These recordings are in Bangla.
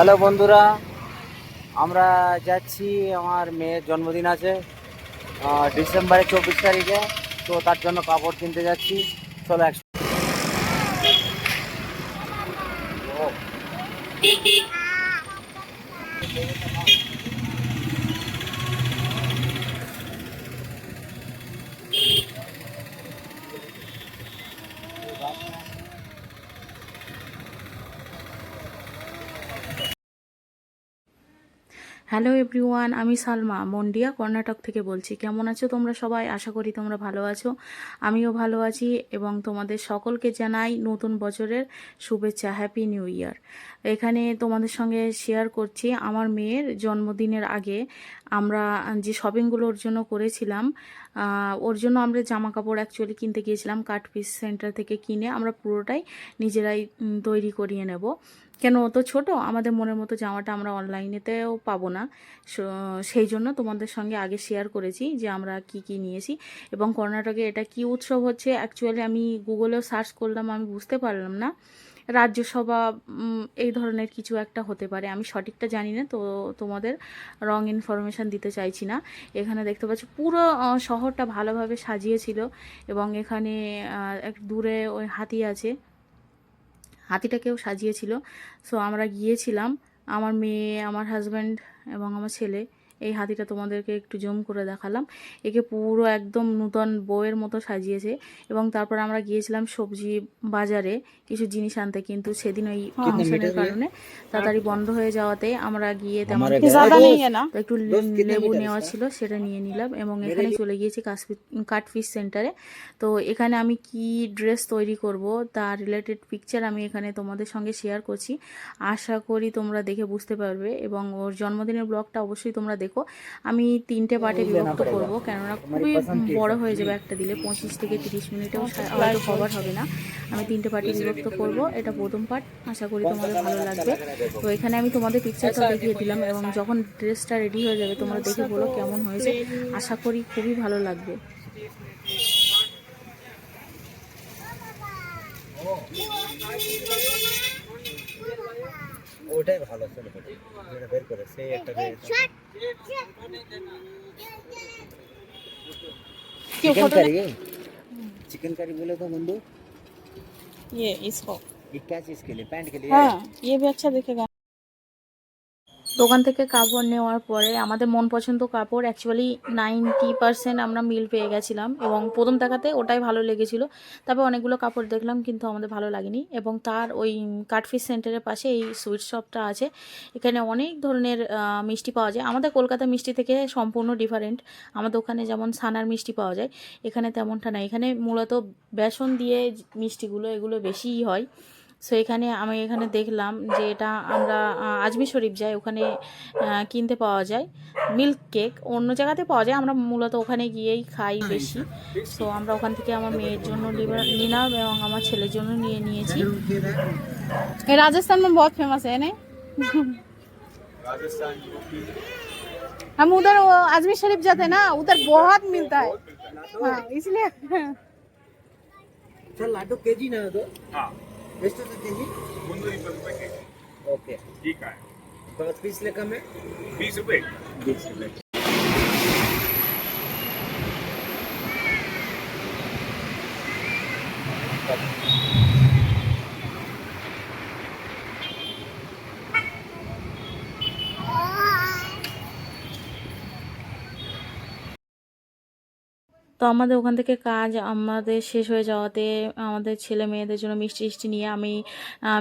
হ্যালো বন্ধুরা, আমরা যাচ্ছি। আমার মেয়ের জন্মদিন আছে ডিসেম্বরের 24 তারিখে। তো তার জন্য কাপড় কিনতে যাচ্ছি। চলো হ্যালো এভরিওয়ান, আমি সালমা মন্ডিয়া কর্ণাটক থেকে বলছি। কেমন আছো তোমরা সবাই? আশা করি তোমরা ভালো আছো। আমিও ভালো আছি এবং তোমাদের সকলকে জানাই নতুন বছরের শুভেচ্ছা, হ্যাপি নিউ ইয়ার। এখানে তোমাদের সঙ্গে শেয়ার করছি আমার মেয়ের জন্মদিনের আগে আমরা যে শপিংগুলো ওর জন্য করেছিলাম। ওর জন্য আমরা জামা কাপড় অ্যাকচুয়ালি কিনতে গিয়েছিলাম, কাট পিস সেন্টার থেকে কিনে আমরা পুরোটাই নিজেরাই তৈরি করিয়ে নেব। কেন, ও তো ছোটো, আমাদের মনের মতো জামাটা আমরা অনলাইনেতেও পাবো না। সেই জন্য তোমাদের সঙ্গে আগে শেয়ার করেছি যে আমরা কি কি নিয়েছি এবং কর্ণাটকে এটা কি উৎসব হচ্ছে। অ্যাকচুয়ালি আমি গুগলেও সার্চ করলাম, আমি বুঝতে পারলাম না। রাজ্যসভা এই ধরনের কিছু একটা হতে পারে, আমি সঠিকটা জানি না, তো তোমাদের রং ইনফরমেশান দিতে চাইছি না। এখানে দেখতে পাচ্ছ পুরো শহরটা ভালোভাবে সাজিয়েছিল এবং এখানে এক দূরে ওই হাতি আছে, হাতিটাকেও সাজিয়েছিল। সো আমরা গিয়েছিলাম, আমার মেয়ে, আমার হাজব্যান্ড এবং আমার ছেলে। এই হাতিটা তোমাদেরকে একটু জুম করে দেখালাম। একে পুরো একদম নূতন বউয়ের মতো সাজিয়েছে। এবং তারপর আমরা গিয়েছিলাম সবজি বাজারে কিছু জিনিস আনতে, কিন্তু সেদিন ওই ফাংশনের কারণে তাড়াতাড়ি বন্ধ হয়ে যাওয়াতে আমরা গিয়ে তেমন তো একটু লেবু নেওয়া ছিল, সেটা নিয়ে নিলাম এবং এখানে চলে গিয়েছি কাট ফিশ সেন্টারে। তো এখানে আমি কি ড্রেস তৈরি করব তার রিলেটেড পিকচার আমি এখানে তোমাদের সঙ্গে শেয়ার করছি। আশা করি তোমরা দেখে বুঝতে পারবে এবং ওর জন্মদিনের ব্লগটা অবশ্যই তোমরা দেখো। আমি 3টে পার্টে বিভক্ত করব, কেননা খুবই বড় হয়ে যাবে একটা দিলে, 25 থেকে 30 মিনিটেও হয়তো কভার হবে না। আমি 3টে পার্টে বিভক্ত করব, এটা প্রথম পার্ট। আশা করি তোমাদের ভালো লাগবে। তো এখানে আমি তোমাদের পিকচারটা দেখিয়ে দিলাম এবং যখন ড্রেসটা রেডি হয়ে যাবে তোমরা দেখে বলো কেমন হয়েছে। আশা করি খুবই ভালো লাগবে। ওটাই ভালো। চলো যেটা বের করে সেই একটা चिकन करी है। चिकन करी बोले तो बंधु ये इसको ये क्या चीज के लिए? पैंट के लिए? हाँ ये भी अच्छा दिखेगा। দোকান থেকে কাপড় নেওয়ার পরে আমাদের মন পছন্দ কাপড় অ্যাকচুয়ালি 90% আমরা মিল পেয়ে গেছিলাম এবং প্রথম দেখাতে ওটাই ভালো লেগেছিল। তবে অনেকগুলো কাপড় দেখলাম কিন্তু আমাদের ভালো লাগেনি। এবং তার ওই কাটফিশ সেন্টারের পাশে এই সুইট শপটা আছে। এখানে অনেক ধরনের মিষ্টি পাওয়া যায়। আমাদের কলকাতা মিষ্টি থেকে সম্পূর্ণ ডিফারেন্ট। আমাদের ওখানে যেমন ছানার মিষ্টি পাওয়া যায়, এখানে তেমনটা না। এখানে মূলত বেসন দিয়ে মিষ্টিগুলো এগুলো বেশিই হয়। সো আমি এখানে দেখলাম যে এটা আমরা আজমি শরীফ যাই, ওখানে কিনতে পাওয়া যায় মিল্ক কেক। অন্য জায়গাতে পাওয়া যায়, আমরা মূলত ওখানে গিয়েই খাই বেশি। সো আমরা ওখান থেকে আমার মেয়ের জন্য নিলাম এবং আমার ছেলের জন্য নিয়ে নিয়েছি। ये राजस्थान में बहुत फेमस है नहीं? हम उधर वो आजमी शरीफ जाते हैं ना, उधर बहुत मिलता है। हाँ इसलिए चल लाडू केजी ना दो। हाँ ಎಷ್ಟು ಕೆಜಿ? 320 रुपए के ओके ठीक है। तो पीस लेकर में 20 रुपए 20 रुपए। তো আমাদের ওখান থেকে কাজ আমাদের শেষ হয়ে যাওয়াতে আমাদের ছেলে মেয়েদের জন্য মিষ্টি টিষ্টি নিয়ে আমি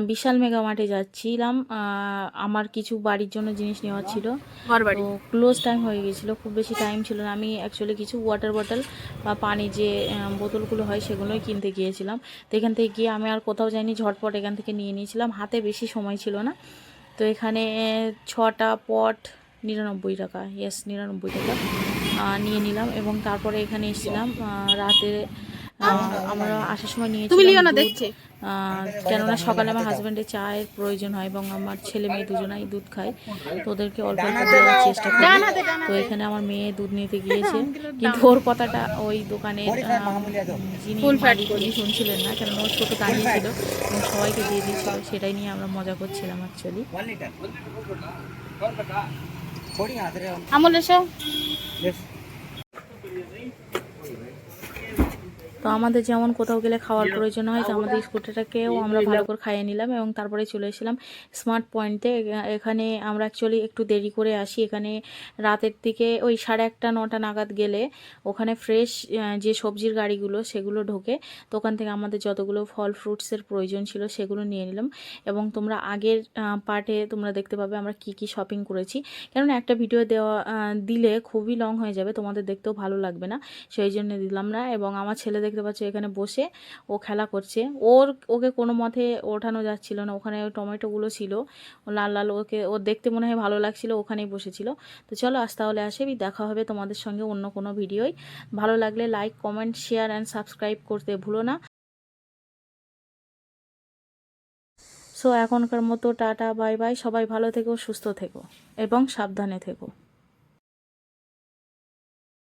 বিশাল মেগা মার্টে যাচ্ছিলাম। আমার কিছু বাড়ির জন্য জিনিস নেওয়া ছিল, তো ক্লোজ টাইম হয়ে গিয়েছিলো, খুব বেশি টাইম ছিল না। আমি অ্যাকচুয়ালি কিছু ওয়াটার বটল বা পানি যে বোতলগুলো হয় সেগুলোই কিনতে গিয়েছিলাম। তো এখান থেকে গিয়ে আমি আর কোথাও যাইনি, ঝটপট এখান থেকে নিয়ে নিয়েছিলাম, হাতে বেশি সময় ছিল না। তো এখানে 6টা পট 99 টাকা, ইয়েস 99 টাকা নিয়ে নিলাম। এবং তারপরে এখানে এসেছিলাম রাতে আমরা আসার সময় তুমি লিও নিয়েছিলাম না দুধ, দেখছে কেননা সকালে আমার হাজব্যান্ডের চায়ের প্রয়োজন হয় এবং আমার ছেলে মেয়ে দুজনাই দুধ খায়, তো ওদেরকে অল্প অল্প দেওয়ার চেষ্টা করি। তো এখানে আমার মেয়ে দুধ নিতে গিয়েছে, কিন্তু ওর কথাটা ওই দোকানের যিনি মালিক উনি শুনছিলেন না, কেননা ওর ছোটো দাঁড়িয়েছিল এবং সবাইকে দিয়ে দিয়েছিল, সেটাই নিয়ে আমরা মজা করছিলাম অ্যাকচুয়ালি। আমল এসো। তো আমাদের যেমন কোথাও গেলে খাওয়ার প্রয়োজন হয়, তো আমাদের স্কুটারটাকেও আমরা ভালো করে খাইয়ে নিলাম এবং তারপরে চলে এসেছিলাম স্মার্ট পয়েন্টে। এখানে আমরা অ্যাকচুয়ালি একটু দেরি করে আসি, এখানে রাতের দিকে ওই 1:30 9টা নাগাদ গেলে ওখানে ফ্রেশ যে সবজির গাড়িগুলো সেগুলো ঢোকে, তো ওখান থেকে আমাদের যতগুলো ফল ফ্রুটসের প্রয়োজন ছিল সেগুলো নিয়ে নিলাম। এবং তোমরা আগের পার্টে তোমরা দেখতে পাবে আমরা কি কি শপিং করেছি, কেননা একটা ভিডিও দেওয়া দিলে খুবই লং হয়ে যাবে, তোমাদের দেখতেও ভালো লাগবে না, সেই জন্য দিলাম না। এবং আমার ছেলে দেখতে পাচ্ছ এখানে বসে ও খেলা করছে, ওকে কোনো মতে ওঠানো যাচ্ছিল না, ওখানে ওই টমেটোগুলো ছিল লাল লাল, ওর দেখতে মনে হয় ভালো লাগছিল, ওখানেই বসেছিল। তো চলো আজ তাহলে আসে, দেখা হবে তোমাদের সঙ্গে অন্য কোনো ভিডিওয়। ভালো লাগলে like comment share and subscribe করতে ভুলো না। সো এখনকার মতো টাটা বাই বাই, সবাই ভালো থেকো, সুস্থ থেকো এবং সাবধানে থেকো।